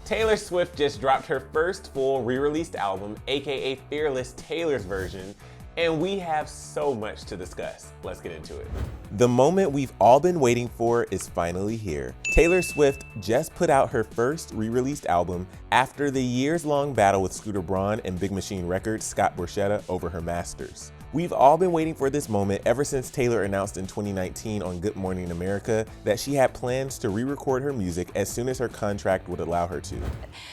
Taylor Swift just dropped her first full re-released album, aka Fearless Taylor's version, and we have so much to discuss. Let's get into it. The moment we've all been waiting for is finally here. Taylor Swift just put out her first re-released album after the years-long battle with Scooter Braun and Big Machine Records' Scott Borchetta over her masters. We've all been waiting for this moment ever since Taylor announced in 2019 on Good Morning America that she had plans to re-record her music as soon as her contract would allow her to.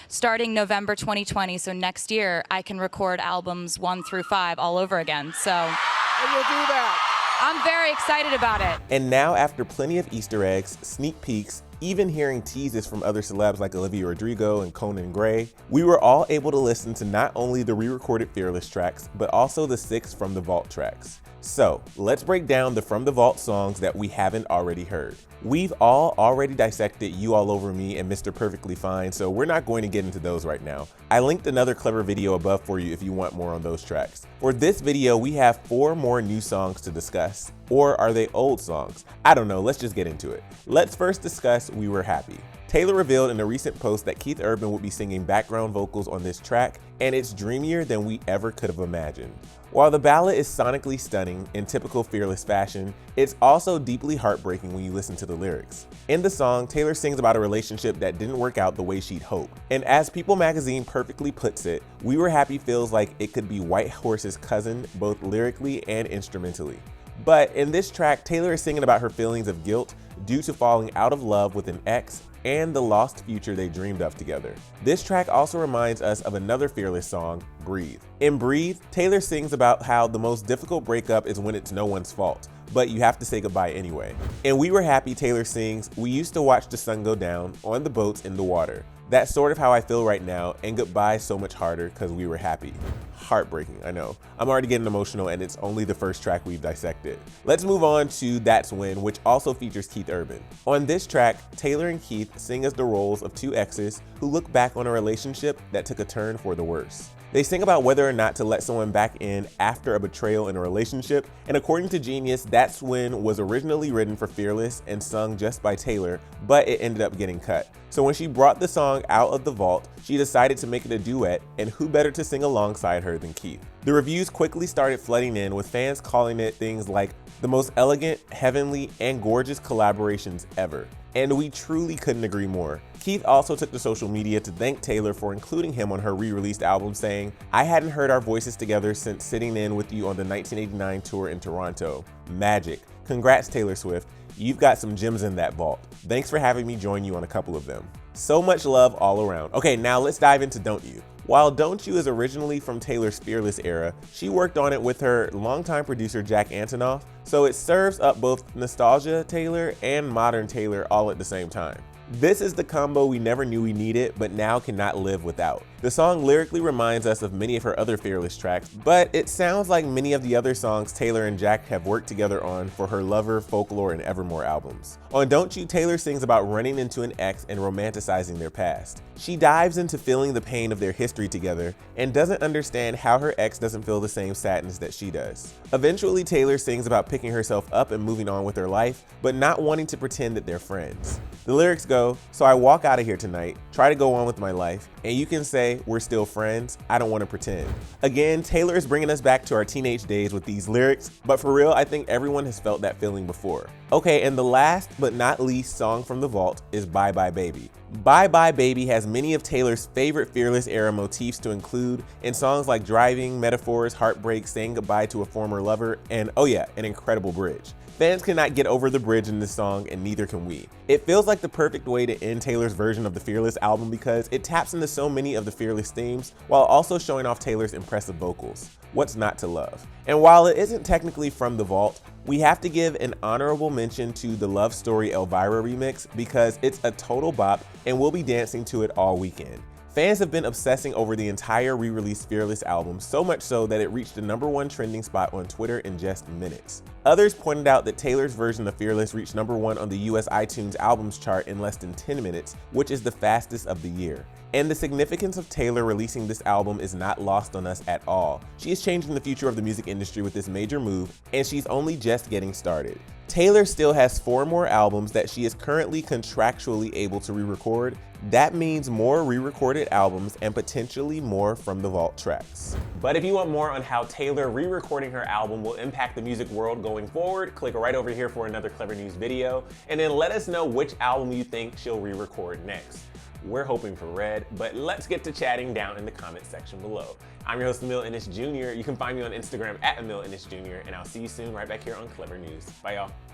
Starting November 2020, so next year, I can record albums 1 through 5 all over again. So, and you'll do that. I'm very excited about it. And now, after plenty of Easter eggs, sneak peeks, even hearing teases from other celebs like Olivia Rodrigo and Conan Gray, we were all able to listen to not only the re-recorded Fearless tracks, but also the 6 From the Vault tracks. So, let's break down the From the Vault songs that we haven't already heard. We've all already dissected You All Over Me and Mr. Perfectly Fine, so we're not going to get into those right now. I linked another clever video above for you if you want more on those tracks. For this video, we have 4 more new songs to discuss. Or are they old songs? I don't know, let's just get into it. Let's first discuss We Were Happy. Taylor revealed in a recent post that Keith Urban would be singing background vocals on this track, and it's dreamier than we ever could have imagined. While the ballad is sonically stunning in typical Fearless fashion, it's also deeply heartbreaking when you listen to the lyrics. In the song, Taylor sings about a relationship that didn't work out the way she'd hoped. And as People magazine perfectly puts it, We Were Happy feels like it could be White Horse's cousin, both lyrically and instrumentally. But in this track, Taylor is singing about her feelings of guilt due to falling out of love with an ex and the lost future they dreamed of together. This track also reminds us of another Fearless song, Breathe. In Breathe, Taylor sings about how the most difficult breakup is when it's no one's fault, but you have to say goodbye anyway. In We Were Happy, Taylor sings, "We used to watch the sun go down on the boats in the water. That's sort of how I feel right now, and goodbye so much harder because we were happy." Heartbreaking, I know. I'm already getting emotional and it's only the first track we've dissected. Let's move on to That's When, which also features Keith Urban. On this track, Taylor and Keith sing as the roles of 2 exes who look back on a relationship that took a turn for the worse. They sing about whether or not to let someone back in after a betrayal in a relationship, and according to Genius, That's When was originally written for Fearless and sung just by Taylor, but it ended up getting cut. So when she brought the song out of the vault, she decided to make it a duet, and who better to sing alongside her than Keith? The reviews quickly started flooding in, with fans calling it things like the most elegant, heavenly, and gorgeous collaborations ever. And we truly couldn't agree more. Keith also took to social media to thank Taylor for including him on her re-released album, saying, "I hadn't heard our voices together since sitting in with you on the 1989 tour in Toronto. Magic. Congrats, Taylor Swift. You've got some gems in that vault. Thanks for having me join you on a couple of them." So much love all around. Okay, now let's dive into Don't You. While Don't You is originally from Taylor's Fearless era, she worked on it with her longtime producer Jack Antonoff, so it serves up both nostalgia Taylor and modern Taylor all at the same time. This is the combo we never knew we needed, but now cannot live without. The song lyrically reminds us of many of her other Fearless tracks, but it sounds like many of the other songs Taylor and Jack have worked together on for her Lover, Folklore, and Evermore albums. On Don't You, Taylor sings about running into an ex and romanticizing their past. She dives into feeling the pain of their history together and doesn't understand how her ex doesn't feel the same sadness that she does. Eventually, Taylor sings about picking herself up and moving on with her life, but not wanting to pretend that they're friends. The lyrics go, "So I walk out of here tonight, try to go on with my life, and you can say we're still friends, I don't want to pretend." Again, Taylor is bringing us back to our teenage days with these lyrics, but for real, I think everyone has felt that feeling before. Okay, and the last but not least song from the vault is Bye Bye Baby. Bye Bye Baby has many of Taylor's favorite Fearless era motifs to include in songs like Driving, Metaphors, Heartbreak, Saying Goodbye to a Former Lover, and oh yeah, an incredible bridge. Fans cannot get over the bridge in this song, and neither can we. It feels like the perfect way to end Taylor's version of the Fearless album because it taps into so many of the Fearless themes while also showing off Taylor's impressive vocals. What's not to love? And while it isn't technically from the vault, we have to give an honorable mention to the Love Story Elvira remix because it's a total bop and we'll be dancing to it all weekend. Fans have been obsessing over the entire re-released Fearless album, so much so that it reached the #1 trending spot on Twitter in just minutes. Others pointed out that Taylor's version of Fearless reached #1 on the US iTunes albums chart in less than 10 minutes, which is the fastest of the year. And the significance of Taylor releasing this album is not lost on us at all. She is changing the future of the music industry with this major move, and she's only just getting started. Taylor still has 4 more albums that she is currently contractually able to re-record. That means more re-recorded albums and potentially more from the vault tracks. But if you want more on how Taylor re-recording her album will impact the music world going forward, click right over here for another Clevver News video, and then let us know which album you think she'll re-record next. We're hoping for Red, but let's get to chatting down in the comment section below. I'm your host, Emil Ennis Jr. You can find me on Instagram at Emil Ennis Jr. And I'll see you soon right back here on Clevver News. Bye, y'all.